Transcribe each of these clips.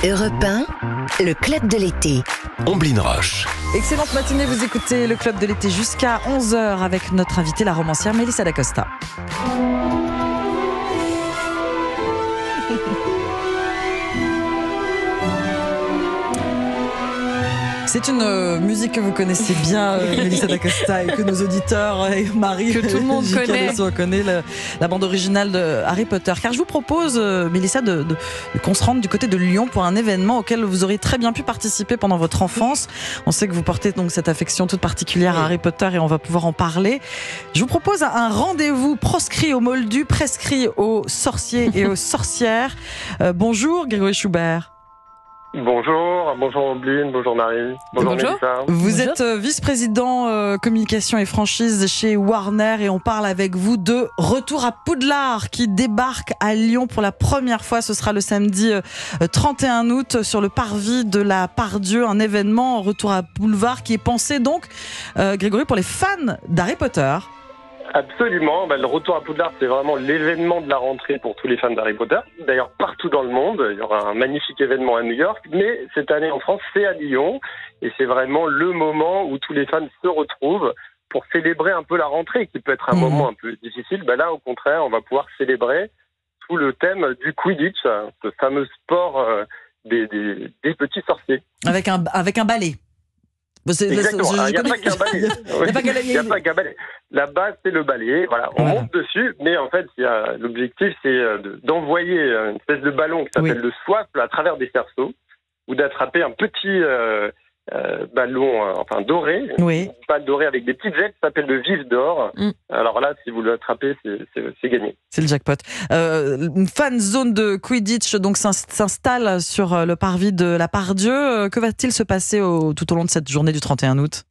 Europe 1, le club de l'été. Omblin Roche. Excellente matinée, vous écoutez le club de l'été jusqu'à 11h avec notre invitée, la romancière Mélissa D'Acosta. C'est une musique que vous connaissez bien, Mélissa D'Acosta, et que nos auditeurs et Marie, que tout le monde connaît la bande originale de Harry Potter. Car je vous propose, Mélissa, qu'on se rende du côté de Lyon pour un événement auquel vous auriez très bien pu participer pendant votre enfance. On sait que vous portez donc cette affection toute particulière à Harry Potter et on va pouvoir en parler. Je vous propose un rendez-vous proscrit aux moldus, prescrit aux sorciers et aux sorcières. Bonjour Grégory Schubert. Bonjour Omblin, bonjour Marie, bonjour Mélissa. Vous êtes vice-président communication et franchise chez Warner et on parle avec vous de Retour à Poudlard qui débarque à Lyon pour la première fois. Ce sera le samedi 31 août sur le parvis de la Part-Dieu, un événement Retour à Poudlard qui est pensé donc, Grégory, pour les fans d'Harry Potter. Absolument, le Retour à Poudlard, c'est vraiment l'événement de la rentrée pour tous les fans d'Harry Potter. D'ailleurs, partout dans le monde, il y aura un magnifique événement à New York, mais cette année en France, c'est à Lyon, et c'est vraiment le moment où tous les fans se retrouvent pour célébrer un peu la rentrée, qui peut être un moment un peu difficile. Là, au contraire, on va pouvoir célébrer sous le thème du Quidditch, ce fameux sport des petits sorciers. Avec un balai. Exactement. Il n'y a pas qu'un balai. Il n'y a pas qu'un balai. La base, c'est le balai. Voilà, on monte dessus, mais en fait, l'objectif, c'est d'envoyer une espèce de ballon qui s'appelle le Swaffle à travers des cerceaux, ou d'attraper un petit ballon, doré, une balle dorée avec des petites ailes qui s'appelle le vif d'or. Alors là, si vous l'attrapez, c'est gagné. C'est le jackpot. Une fan zone de Quidditch donc s'installe sur le parvis de la Part-Dieu. Que va-t-il se passer tout au long de cette journée du 31 août ?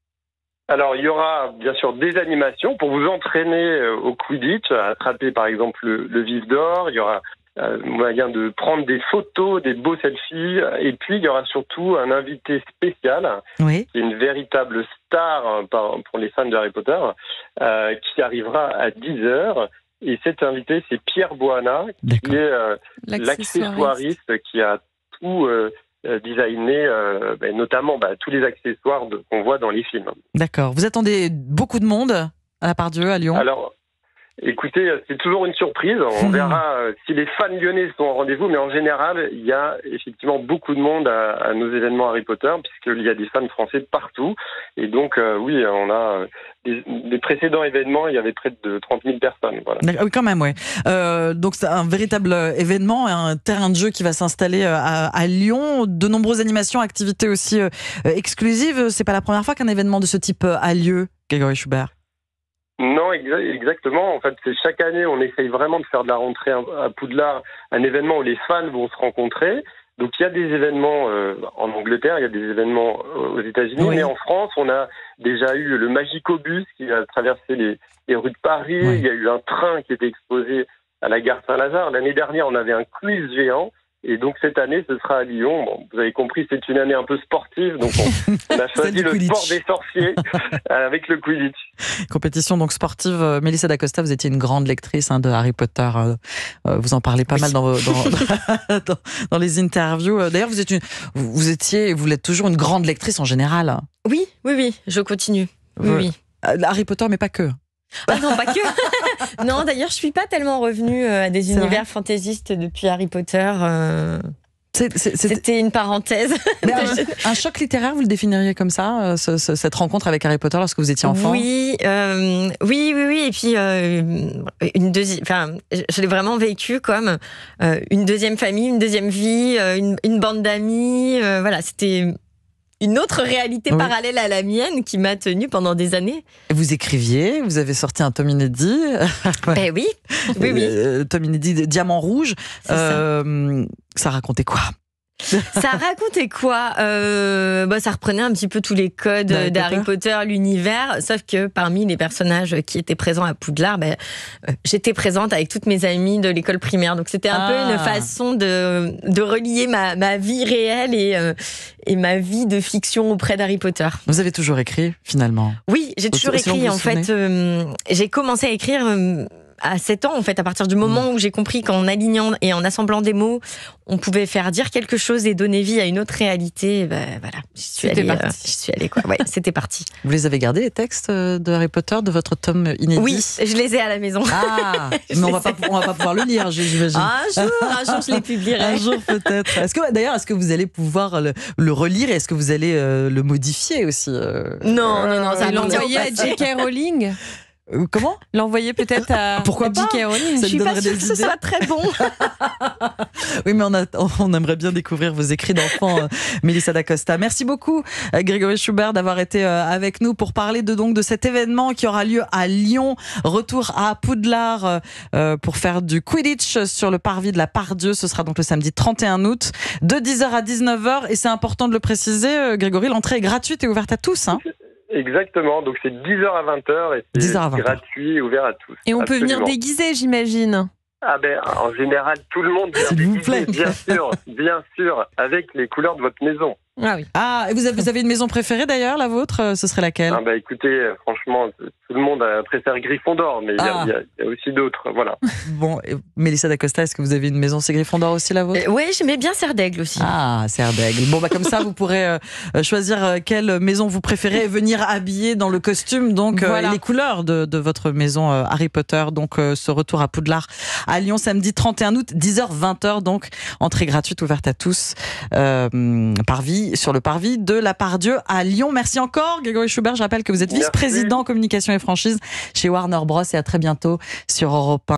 Alors, il y aura bien sûr des animations pour vous entraîner au Quidditch, à attraper par exemple le vif d'or. Il y aura moyen de prendre des photos, des beaux selfies. Et puis, il y aura surtout un invité spécial, qui est une véritable star pour les fans de Harry Potter, qui arrivera à 10h. Et cet invité, c'est Pierre Boana, qui est l'accessoiriste qui a tout designé, notamment tous les accessoires qu'on voit dans les films. D'accord. Vous attendez beaucoup de monde à la Part-Dieu, à Lyon ? Alors, écoutez, c'est toujours une surprise. On verra si les fans lyonnais sont au rendez-vous, mais en général, il y a effectivement beaucoup de monde à nos événements Harry Potter, puisqu'il y a des fans français partout. Et donc, oui, on a des précédents événements, il y avait près de 30 000 personnes. Voilà. Oui, quand même, oui. Donc, c'est un véritable événement, un terrain de jeu qui va s'installer à Lyon. De nombreuses animations, activités aussi exclusives. C'est pas la première fois qu'un événement de ce type a lieu, Grégory Schubert. Non, exactement. En fait, c'est chaque année, on essaye vraiment de faire de la rentrée à Poudlard un événement où les fans vont se rencontrer. Donc, il y a des événements en Angleterre, il y a des événements aux États-Unis, mais en France, on a déjà eu le Magicobus qui a traversé les rues de Paris. Il y a eu un train qui était exposé à la gare Saint-Lazare. L'année dernière, on avait un quiz géant. Et donc cette année, ce sera à Lyon. Bon, vous avez compris, c'est une année un peu sportive, donc on a choisi le sport des sorciers avec le Quidditch. Compétition donc sportive. Mélissa D'Acosta, vous étiez une grande lectrice de Harry Potter. Vous en parlez pas mal dans les interviews. D'ailleurs, vous étiez et vous l'êtes toujours une grande lectrice en général. Oui, je continue. Oui. Harry Potter, mais pas que. Ah non, pas que. Non, d'ailleurs, je suis pas tellement revenue à des univers fantaisistes depuis Harry Potter. C'était une parenthèse. Mais un choc littéraire, vous le définiriez comme ça, cette rencontre avec Harry Potter lorsque vous étiez enfant ? Oui. Et puis je l'ai vraiment vécu comme une deuxième famille, une deuxième vie, une bande d'amis. Voilà, c'était une autre réalité parallèle à la mienne qui m'a tenue pendant des années. Vous écriviez, vous avez sorti un tome inédit. Oui. Tome inédit Diamant Rouge. Ça racontait quoi ? Ça racontait quoi ? Ça reprenait un petit peu tous les codes d'Harry Potter, l'univers, sauf que parmi les personnages qui étaient présents à Poudlard, j'étais présente avec toutes mes amies de l'école primaire. Donc c'était un peu une façon de relier ma vie réelle et ma vie de fiction auprès d'Harry Potter. Vous avez toujours écrit, finalement ? Oui, j'ai toujours écrit. En fait, j'ai commencé à écrire à 7 ans, en fait, à partir du moment où j'ai compris qu'en alignant et en assemblant des mots, on pouvait faire dire quelque chose et donner vie à une autre réalité. Voilà, j'y suis allée, quoi. Ouais, c'était parti. Vous les avez gardés, les textes de Harry Potter, de votre tome inédit? Oui, je les ai à la maison. Ah, mais on va pas pouvoir le lire, j'imagine. Un jour, je les publierai. Un jour peut-être. Est-ce que vous allez pouvoir le relire et est-ce que vous allez le modifier aussi Non, ça l'envoyer à J.K. Rowling. Comment? L'envoyer peut-être à J.K. Rowling. Ça Je suis pas sûre que ce soit très bon. Oui, mais on aimerait bien découvrir vos écrits d'enfants, Mélissa D'Acosta. Merci beaucoup, Grégory Schubert, d'avoir été avec nous pour parler de cet événement qui aura lieu à Lyon. Retour à Poudlard pour faire du Quidditch sur le parvis de la Part-Dieu. Ce sera donc le samedi 31 août, de 10h à 19h. Et c'est important de le préciser, Grégory, l'entrée est gratuite et ouverte à tous, hein? Exactement, donc c'est 10h à 20h et c'est gratuit et ouvert à tous. Et on peut venir déguisé, j'imagine. Ah ben, en général, tout le monde vient déguisé, bien sûr, avec les couleurs de votre maison. Ah oui. Ah, et vous avez une maison préférée d'ailleurs, la vôtre? Ce serait laquelle? Ah bah écoutez, franchement, tout le monde préfère Gryffondor, mais il y a aussi d'autres, voilà. Bon, Mélissa D'Acosta, est-ce que vous avez une maison, c'est Gryffondor aussi la vôtre? Oui, j'aimais bien Serre d'Aigle aussi. Ah, Serre d'Aigle. Bon, comme ça, vous pourrez choisir quelle maison vous préférez et venir habiller dans le costume, donc et les couleurs de votre maison Harry Potter. Donc, ce retour à Poudlard à Lyon, samedi 31 août, 10h, 20h, donc entrée gratuite ouverte à tous, sur le parvis de la Part-Dieu à Lyon. Merci encore, Grégory Schubert. Je rappelle que vous êtes vice-président communication et franchise chez Warner Bros. Et à très bientôt sur Europe 1.